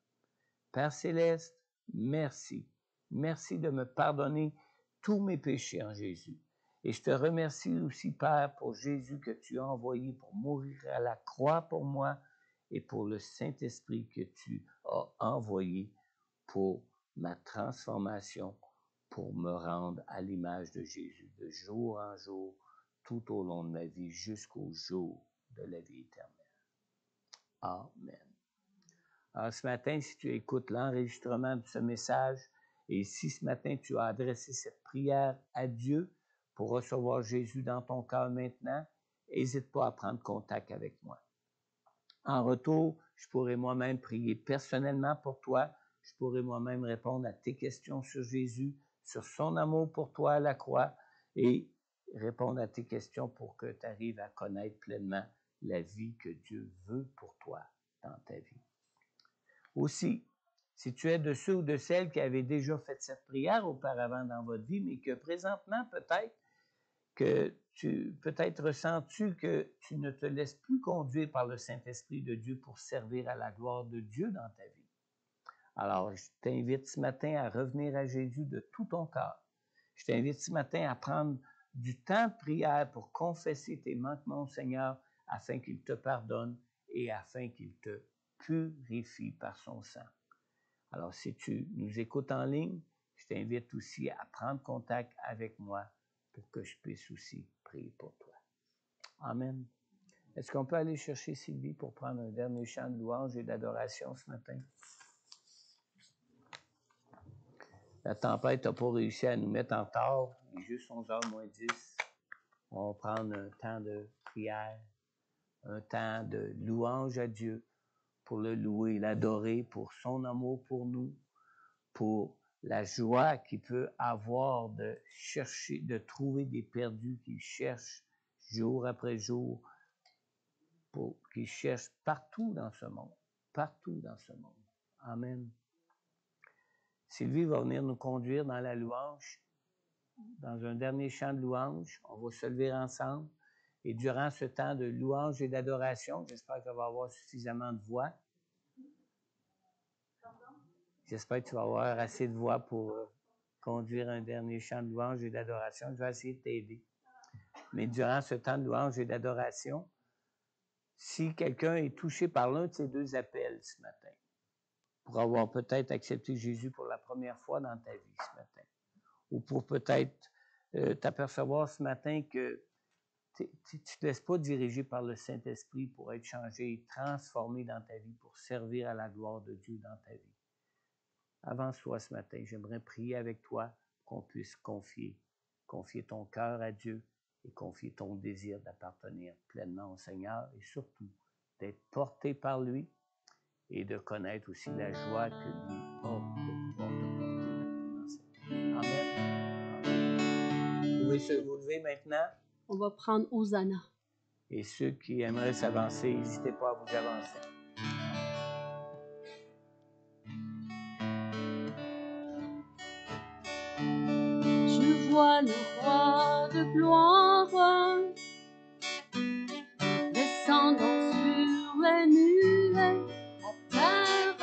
Père Céleste, merci. Merci de me pardonner tous mes péchés en Jésus. Et je te remercie aussi, Père, pour Jésus que tu as envoyé pour mourir à la croix pour moi et pour le Saint-Esprit que tu as envoyé pour ma transformation, pour me rendre à l'image de Jésus, de jour en jour, tout au long de ma vie, jusqu'au jour de la vie éternelle. Amen. Alors ce matin, si tu écoutes l'enregistrement de ce message, et si ce matin tu as adressé cette prière à Dieu pour recevoir Jésus dans ton cœur maintenant, n'hésite pas à prendre contact avec moi. En retour, je pourrai moi-même prier personnellement pour toi. Je pourrai moi-même répondre à tes questions sur Jésus, sur son amour pour toi à la croix et répondre à tes questions pour que tu arrives à connaître pleinement la vie que Dieu veut pour toi dans ta vie. Aussi, si tu es de ceux ou de celles qui avaient déjà fait cette prière auparavant dans votre vie, mais que présentement, peut-être ressens-tu que tu ne te laisses plus conduire par le Saint-Esprit de Dieu pour servir à la gloire de Dieu dans ta vie. Alors, je t'invite ce matin à revenir à Jésus de tout ton cœur. Je t'invite ce matin à prendre du temps de prière pour confesser tes manquements au Seigneur afin qu'il te pardonne et afin qu'il te purifie par son sang. Alors, si tu nous écoutes en ligne, je t'invite aussi à prendre contact avec moi pour que je puisse aussi prier pour toi. Amen. Est-ce qu'on peut aller chercher Sylvie pour prendre un dernier chant de louange et d'adoration ce matin? La tempête n'a pas réussi à nous mettre en tort. Il est juste 11h moins 10. On va prendre un temps de prière, un temps de louange à Dieu pour le louer, l'adorer pour son amour pour nous, pour la joie qu'il peut avoir de chercher, de trouver des perdus qu'il cherche jour après jour, qu'il cherche partout dans ce monde, partout dans ce monde. Amen. Sylvie va venir nous conduire dans la louange, dans un dernier chant de louange. On va se lever ensemble. Et durant ce temps de louange et d'adoration, j'espère qu'elle va avoir suffisamment de voix. J'espère que tu vas avoir assez de voix pour conduire un dernier chant de louange et d'adoration. Je vais essayer de t'aider. Mais durant ce temps de louange et d'adoration, si quelqu'un est touché par l'un de ces deux appels ce matin, pour avoir peut-être accepté Jésus pour la première fois dans ta vie ce matin, ou pour peut-être t'apercevoir ce matin que tu ne te laisses pas diriger par le Saint-Esprit pour être changé, transformé dans ta vie, pour servir à la gloire de Dieu dans ta vie. Avance-toi ce matin. J'aimerais prier avec toi qu'on puisse confier ton cœur à Dieu et confier ton désir d'appartenir pleinement au Seigneur et surtout d'être porté par lui et de connaître aussi la joie que lui a de pouvoir te porter dans cette vie. Amen. Amen. Vous pouvez se lever maintenant. On va prendre Hosanna. Et ceux qui aimeraient s'avancer, n'hésitez pas à vous avancer. Je vois le roi de gloire descendant sur les nuées. La terre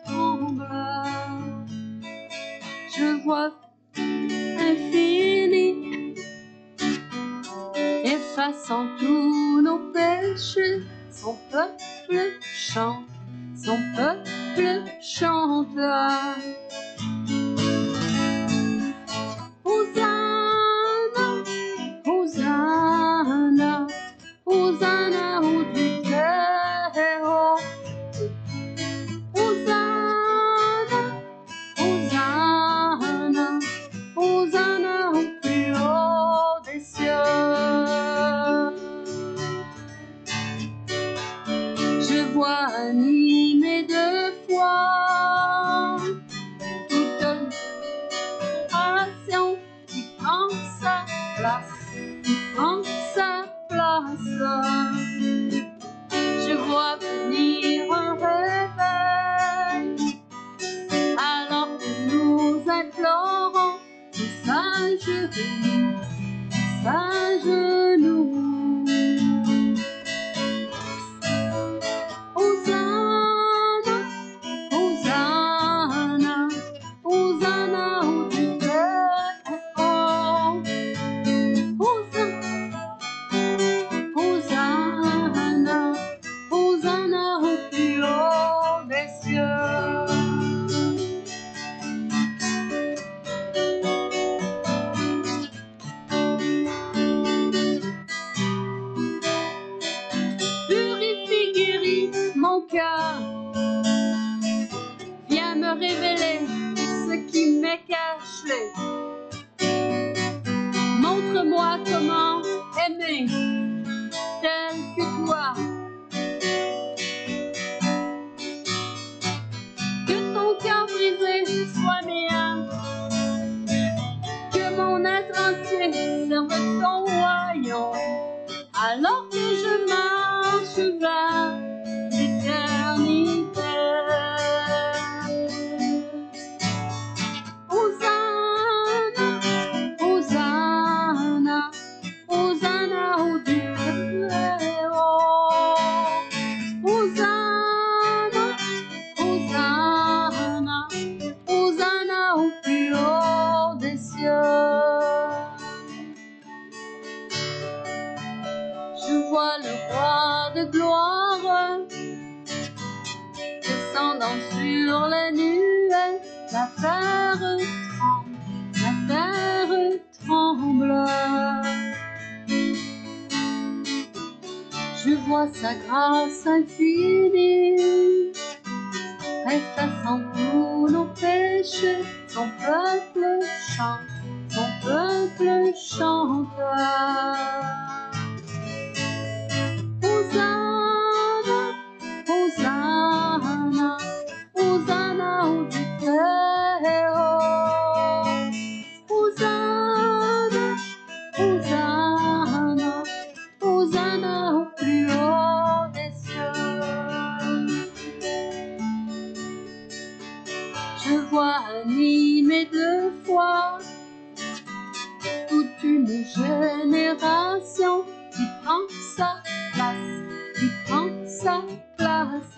tremble. Je vois infini, effaçant tous nos péchés. Son peuple chante, son peuple chante. Hosanna, Hosanna, Hosanna au Dieu très haut. Hosanna, Hosanna, Hosanna au plus haut des cieux. Je vois animé de foi toute nation qui prend sa place, qui prend sa place. Je vois venir un réveil alors que nous implorons tous à genoux, tous à genoux. Hosanna, Hosanna, Hosanna au Dieu très haut. Hosanna, Hosanna, Hosanna au plus haut des cieux. Purifie, guéris mon cœur, viens me révéler ce qui m'est caché. Montre-moi comment aimer tel que toi. Que ton cœur brisé soit mien, que mon être entier serve ton royaume, alors que je marche vers l'éternité. Hosanna, Hosanna, Hosanna au Dieu très haut. Hosanna, Hosanna, Hosanna au plus haut des cieux. Je vois le roi de gloire descendant sur les nuées. La terre tremble, la terre tremble. Je vois sa grâce infinie, effaçant tous nos péchés. Son peuple chante, son peuple chante. Hosanna, Hosanna, Hosanna au Dieu très haut. Hosanna, Hosanna, Hosanna au plus haut des cieux. Je vois animé de foi toute une génération qui prend sa place, qui prend sa place.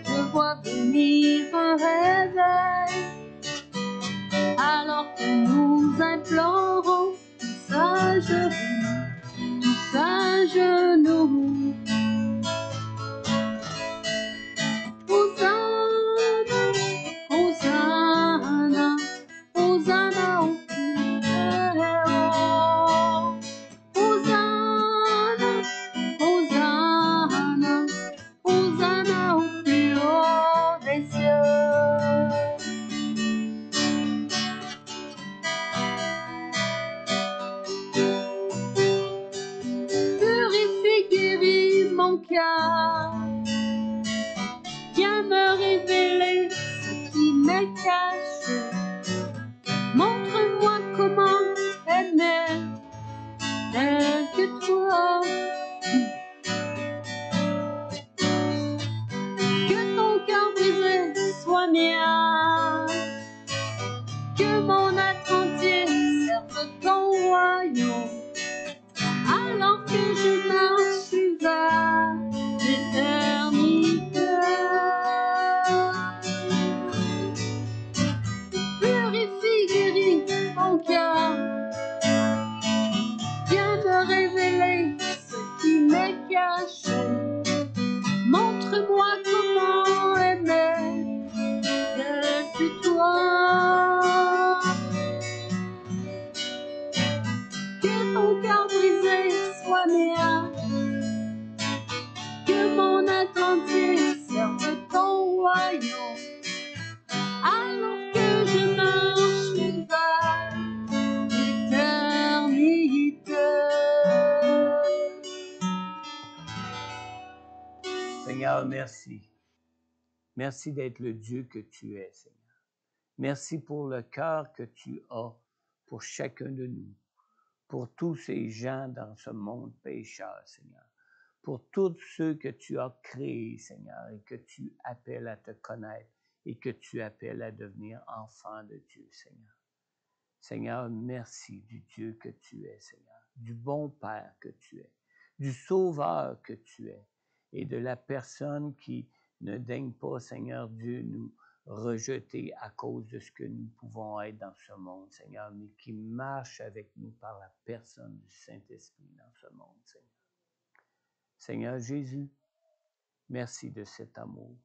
Je vois venir un réveil alors que nous implorons tous à genoux, tous à genoux. Hosanna, Hosanna, Hosanna au plus haut. Hosanna, Hosanna, Hosanna au plus haut des cieux. cœur. Viens me révéler ce qui m'est caché. Montre-moi comment aimer tel que toi. Que ton cœur brisé soit mien. Que mon être entier serve ton royaume. Alors que je marche vers l'éternité. Purifie, guéris mon cœur. Viens me révéler ce qui m'est caché. Montre-moi comment aimer tel que toi. Que ton cœur brisé soit mien. Que mon être entier serve ton royaume. Alors que je marche vers l'éternité. Seigneur, merci. Merci d'être le Dieu que tu es, Seigneur. Merci pour le cœur que tu as pour chacun de nous, pour tous ces gens dans ce monde pécheur, Seigneur, pour tous ceux que tu as créés, Seigneur, et que tu appelles à te connaître et que tu appelles à devenir enfant de Dieu, Seigneur. Seigneur, merci du Dieu que tu es, Seigneur, du bon Père que tu es, du Sauveur que tu es, et de la personne qui ne daigne pas, Seigneur Dieu, nous rejeter à cause de ce que nous pouvons être dans ce monde, Seigneur, mais qui marche avec nous par la personne du Saint-Esprit dans ce monde, Seigneur. Seigneur Jésus, merci de cet amour.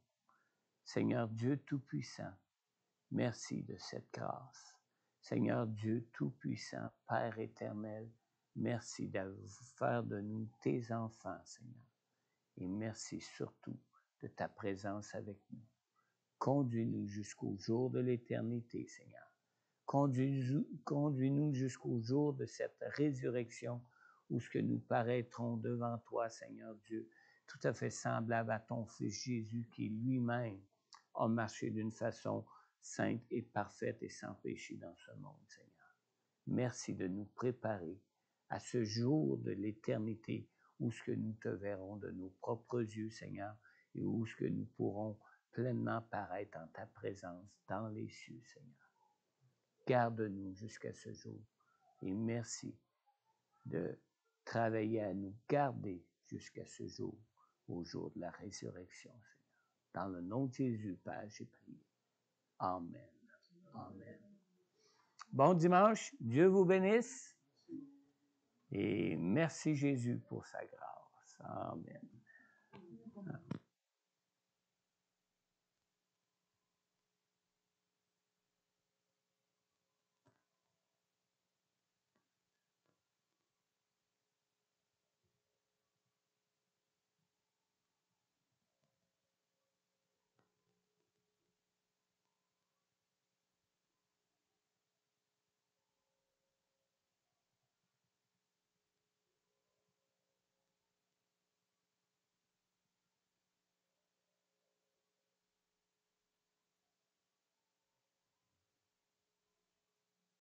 Seigneur Dieu Tout-Puissant, merci de cette grâce. Seigneur Dieu Tout-Puissant, Père éternel, merci de faire de nous tes enfants, Seigneur. Et merci surtout de ta présence avec nous. Conduis-nous jusqu'au jour de l'éternité, Seigneur. Conduis-nous jusqu'au jour de cette résurrection où ce que nous paraîtrons devant toi, Seigneur Dieu, tout à fait semblable à ton Fils Jésus qui lui-même a marché d'une façon sainte et parfaite et sans péché dans ce monde, Seigneur. Merci de nous préparer à ce jour de l'éternité où ce que nous te verrons de nos propres yeux, Seigneur, et où ce que nous pourrons pleinement paraître en ta présence dans les cieux, Seigneur. Garde-nous jusqu'à ce jour et merci de travailler à nous garder jusqu'à ce jour, au jour de la résurrection, Seigneur. Dans le nom de Jésus, Père, j'ai prié. Amen. Amen. Bon dimanche, Dieu vous bénisse et merci Jésus pour sa grâce. Amen.